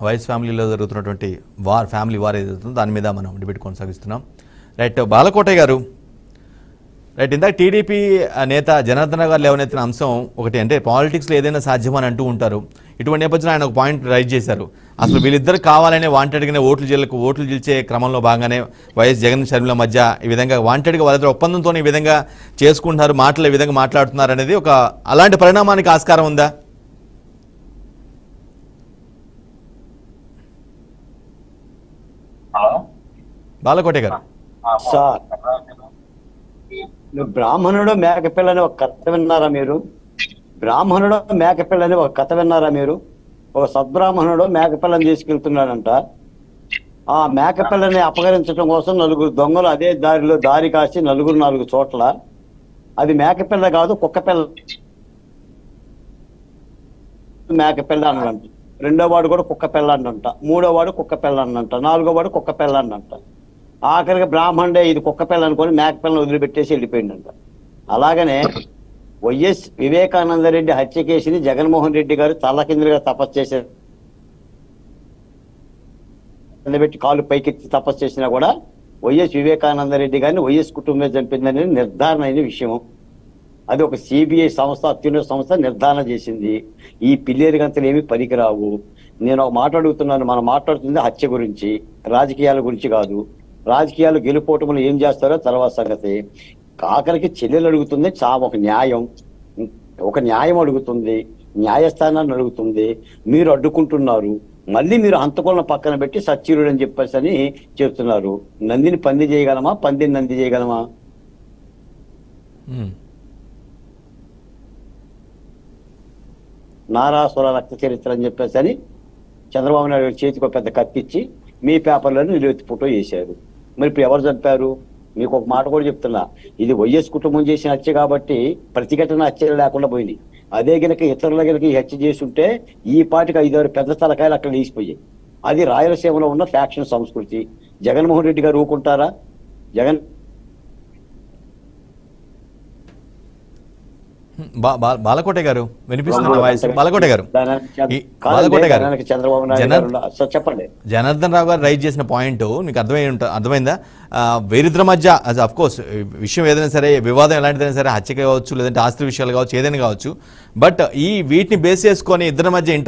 YS ఫ్యామిలీలో జరుగుతున్నటువంటి family war ఏదైతుందో దాని మీద మనం డిబేట్ కొనసాగిస్తున్నాం. రైట్, బాలకోటయ్య గారు, రైట్, ఇందాక టీడీపీ నేత జనార్దన్ రావు గారు లేవనెత్తిన అంశం ఒకటి, అంటే పాలిటిక్స్లో ఏదైనా సాధ్యమని అంటూ ఉంటారు. ఇటువంటి నేపథ్యంలో ఆయన ఒక పాయింట్ రైజ్ చేశారు. అసలు వీళ్ళిద్దరు కావాలనే వాంటెడ్గానే ఓట్లు గెలిచే క్రమంలో భాగంగానే వైఎస్ జగన్ షర్మిల మధ్య ఈ విధంగా వాంటెడ్గా వాళ్ళిద్దరు ఒప్పందంతో ఈ విధంగా చేసుకుంటున్నారు, మాటలు ఈ విధంగా మాట్లాడుతున్నారు అనేది ఒక అలాంటి పరిణామానికి ఆస్కారం ఉందా? బాలకోటయ్య గారు, సార్, బ్రాహ్మణుడు మేకపిల్లని ఒక కథ విన్నారా మీరు? బ్రాహ్మణుడు మేకపిల్లని ఒక కథ విన్నారా మీరు? ఒక సద్బ్రాహ్మణుడు మేకపిల్లని తీసుకెళ్తున్నాడంట. ఆ మేకపిల్లని అపహరించడం కోసం నలుగురు దొంగలు అదే దారిలో దారి కాసి నాలుగు చోట్ల, అది మేకపిల్ల కాదు కుక్కపిల్ల, మేకపిల్ల అన్నంట. రెండో వాడు కూడా కుక్క పిల్లంట, మూడో వాడు కుక్క పిల్లంట, నాలుగో వాడు కుక్క పిల్లంట. ఆఖరికి బ్రాహ్మణుడే ఇది కుక్క పిల్ల అనుకొని మేకపిల్లని వదిలిపెట్టేసి వెళ్ళిపోయిందంట. అలాగనే వైఎస్ వివేకానంద రెడ్డి హత్య కేసుని జగన్మోహన్ రెడ్డి గారు తల్లకిందులుగా తపస్సు చేశారు, పెట్టి కాలు పైకెత్తి తపస్సు చేసినా కూడా వైఎస్ వివేకానంద రెడ్డి గారిని వైఎస్ కుటుంబమే చంపిందనేది నిర్ధారణ అయిన విషయం. అది ఒక సిబిఐ సంస్థ, అత్యున్నత సంస్థ నిర్ధారణ చేసింది. ఈ పిల్లేరు గంతలు ఏమి పనికిరావు. నేను ఒక మాట అడుగుతున్నాను, మనం మాట్లాడుతుంది హత్య గురించి, రాజకీయాల గురించి కాదు. రాజకీయాలు గెలుపోవటంలో ఏం చేస్తారో తర్వాత సంగతి. ఆఖరికి చెల్లెలు అడుగుతుంది ఒక న్యాయం అడుగుతుంది, న్యాయస్థానాన్ని అడుగుతుంది. మీరు అడ్డుకుంటున్నారు, మళ్ళీ మీరు హంతకులను పక్కన పెట్టి సచ్చీరుడు అని చెప్పేసి అని చెప్తున్నారు. నందిని పంది చేయగలమా, పందిని నంది చేయగలమా? నారాసుర రక్త చరిత్ర అని చెప్పేసి అని చంద్రబాబు నాయుడు చేతికి ఒక పెద్ద కత్తిచ్చి మీ పేపర్లను నిలువెత్తి ఫోటో వేశారు. మరి ఇప్పుడు ఎవరు చంపారు? మీకు ఒక మాట కూడా చెప్తున్నా, ఇది వైఎస్ కుటుంబం చేసిన హత్య కాబట్టి ప్రతిఘటన హత్యలు లేకుండా పోయింది. అదే గనక ఇతరుల గనక ఈ హత్య చేసి ఉంటే ఈ పాటికి 5-6 పెద్ద తలకాయలు అక్కడ తీసిపోయాయి. అది రాయలసీమలో ఉన్న ఫ్యాక్షన్ సంస్కృతి. జగన్మోహన్ రెడ్డి గారు ఊరుకుంటారా? బాలకోటయ్య గారు వినిపిస్తున్న వాయిస్. బాలకోటయ్య గారు, చంద్రబాబు నాయుడు చెప్పండి. జనార్దన్ రావు గారు రైజ్ చేసిన పాయింట్ మీకు అర్థమైందా? వీరిద్దరి మధ్య అఫ్ కోర్స్ విషయం ఏదైనా సరే, వివాదం ఎలాంటిదైనా సరే, హత్య కావచ్చు, లేదంటే ఆస్తి విషయాలు కావచ్చు, ఏదైనా కావచ్చు, బట్ వీటిని బేస్ చేసుకొని ఇద్దరి మధ్య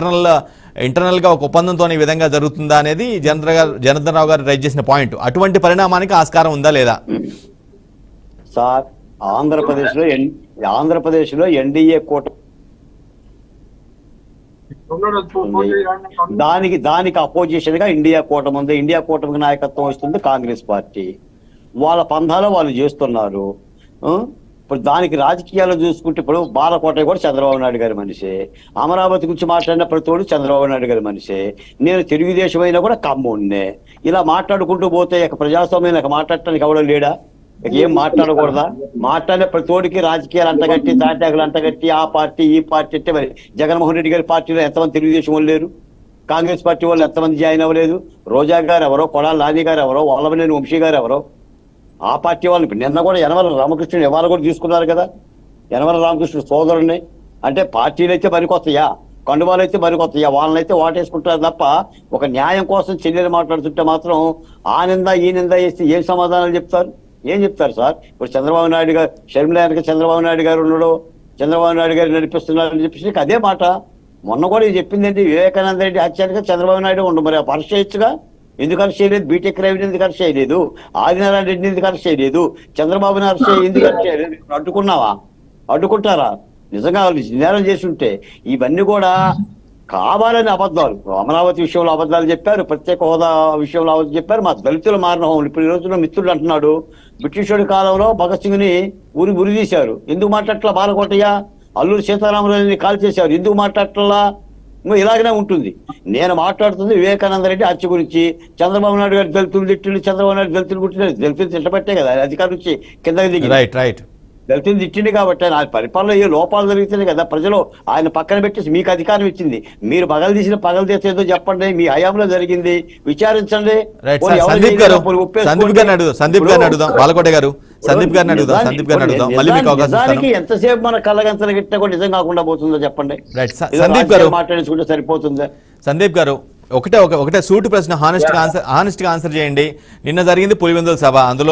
ఇంటర్నల్ గా ఒక ఒప్పందంతో ఈ విధంగా జరుగుతుందా అనేది జనార్దన్ రావు గారు రైజ్ చేసిన పాయింట్. అటువంటి పరిణామానికి ఆస్కారం ఉందా లేదా? సార్, ఆంధ్రప్రదేశ్ లో ఎన్డీఏ కూటమి దానికి అపోజిషన్ గా ఇండియా కూటమి ఉంది. ఇండియా కూటమికి నాయకత్వం వస్తుంది కాంగ్రెస్ పార్టీ. వాళ్ళ పంధాలో వాళ్ళు చేస్తున్నారు. ఇప్పుడు దానికి రాజకీయాలు చూసుకుంటే ఇప్పుడు బాలకోటయ్య కూడా చంద్రబాబు నాయుడు గారి మనిషే, అమరావతి గురించి మాట్లాడిన ప్రతివాడు చంద్రబాబు నాయుడు గారి మనిషే, నేను తెలుగుదేశం అయినా కూడా కమ్మున్నే. ఇలా మాట్లాడుకుంటూ పోతే ప్రజాస్వామ్యం మాట్లాడటానికి ఎవడో లేడా? ఏం మాట్లాడకూడదా? మాట్లాడే ప్రతిోడికి రాజకీయాలు అంటగట్టి, తాటాకులు అంటగట్టి, ఆ పార్టీ ఈ పార్టీ అంటే మరి జగన్మోహన్ రెడ్డి గారి పార్టీలో ఎంతమంది తెలుగుదేశం వాళ్ళు లేరు? కాంగ్రెస్ పార్టీ వాళ్ళు ఎంతమంది జాయిన్ అవ్వలేదు? రోజా గారు ఎవరో, కొడాలి నాని గారు ఎవరో, వల్లభనేని వంశీ గారు ఎవరో, ఆ పార్టీ వాళ్ళు. నిన్న కూడా యనమల రామకృష్ణుడు ఇవాళ కూడా తీసుకున్నారు కదా, యనమల రామకృష్ణుడు సోదరుడిని. అంటే పార్టీలు అయితే మరికొత్తయా, కండువాలు అయితే మరికొత్తయా, వాళ్ళనైతే వాటేసుకుంటారు తప్ప ఒక న్యాయం కోసం చెల్లెలు మాట్లాడుతుంటే మాత్రం ఆ నింద ఈ నింద వేస్తే ఏం సమాధానాలు చెప్తారు? ఏం చెప్తారు సార్? ఇప్పుడు చంద్రబాబు నాయుడు గారు షర్మిల వెనక చంద్రబాబు నాయుడు గారు ఉన్నాడు, చంద్రబాబు నాయుడు గారు నడిపిస్తున్నారు అని చెప్పేసి అదే మాట. మొన్న కూడా చెప్పింది ఏంటి? వివేకానంద రెడ్డి హత్యగా చంద్రబాబు నాయుడు ఉండు, మరి అరెస్ట్ చేయొచ్చుగా. ఎందుకు అరెస్ట్ చేయలేదు? బీటెక్ రవిని ఎందుకు అరెస్ట్ చేయలేదు? ఆదినారాయణ రెడ్డిని ఎందుకు అరెస్ట్ చేయలేదు? చంద్రబాబుని అరెస్ట్ ఎందుకు అరెస్ట్ చేయలేదు? అడ్డుకున్నావా? అడ్డుకుంటారా? నిజంగా నేరం చేసి ఉంటే. ఇవన్నీ కూడా కావాలని అబద్ధాలు. అమరావతి విషయంలో అబద్ధాలు చెప్పారు, ప్రత్యేక హోదా విషయంలో అబద్ధాలు చెప్పారు, మా దళితులు మారిన హోములు. ఇప్పుడు ఈ రోజున మిత్రుడు అంటున్నాడు బ్రిటిషోడి కాలంలో భగత్ సింగ్ ని ఉరి తీశారు, ఎందుకు మాట్లాడట్లా? బాలకోటయ్య అల్లూరి సీతారామరాజుని కాల్ చేశారు, ఎందుకు మాట్లాడట్లా? ఇలాగనే ఉంటుంది. నేను మాట్లాడుతుంది వివేకానంద రెడ్డి హత్య గురించి. చంద్రబాబు నాయుడు గారు దళితులు తిట్టిండు, చంద్రబాబు నాయుడు దళితులు కుట్టిన దళితులు తిట్టబట్టే కదా అధికారం నుంచి కిందకి దిగి. దళితులు తిట్టింది కాబట్టి ఆయన పరిపాలన ఏ లోపాలు జరిగితేనే కదా ప్రజలు ఆయన పక్కన పెట్టేసి మీకు అధికారం ఇచ్చింది. మీరు పగలు తీసిన పగలు తీసేదో చెప్పండి, మీ హయాంలో జరిగింది విచారించండి. రైట్ పోనీ సార్, ఎవరు సందీప్ గారు చేయలేదో పోనీ ఒప్పేసుకోండి. సందీప్ గారిని అడుగుదాం బాలకోట గారు, సందీప్ గారిని అడుగుదాం మళ్ళీ మీకు అవకాశం నిజానికి ఇస్తాను. ఎంతసేపు మన కళ్ళగంతలు గిట్టినా కూడా నిజం కాకుండా పోతుందో చెప్పండి. రైట్ ఏదో సందీప్ గారు, రాజకీయాలు మాట్లాడించుకుంటే సరిపోతుందా? సందీప్ గారు ఒకటే సూటి ప్రశ్న, హానెస్ట్ గా ఆన్సర్ చేయండి. నిన్న జరిగింది పులివెందుల సభ, అందులో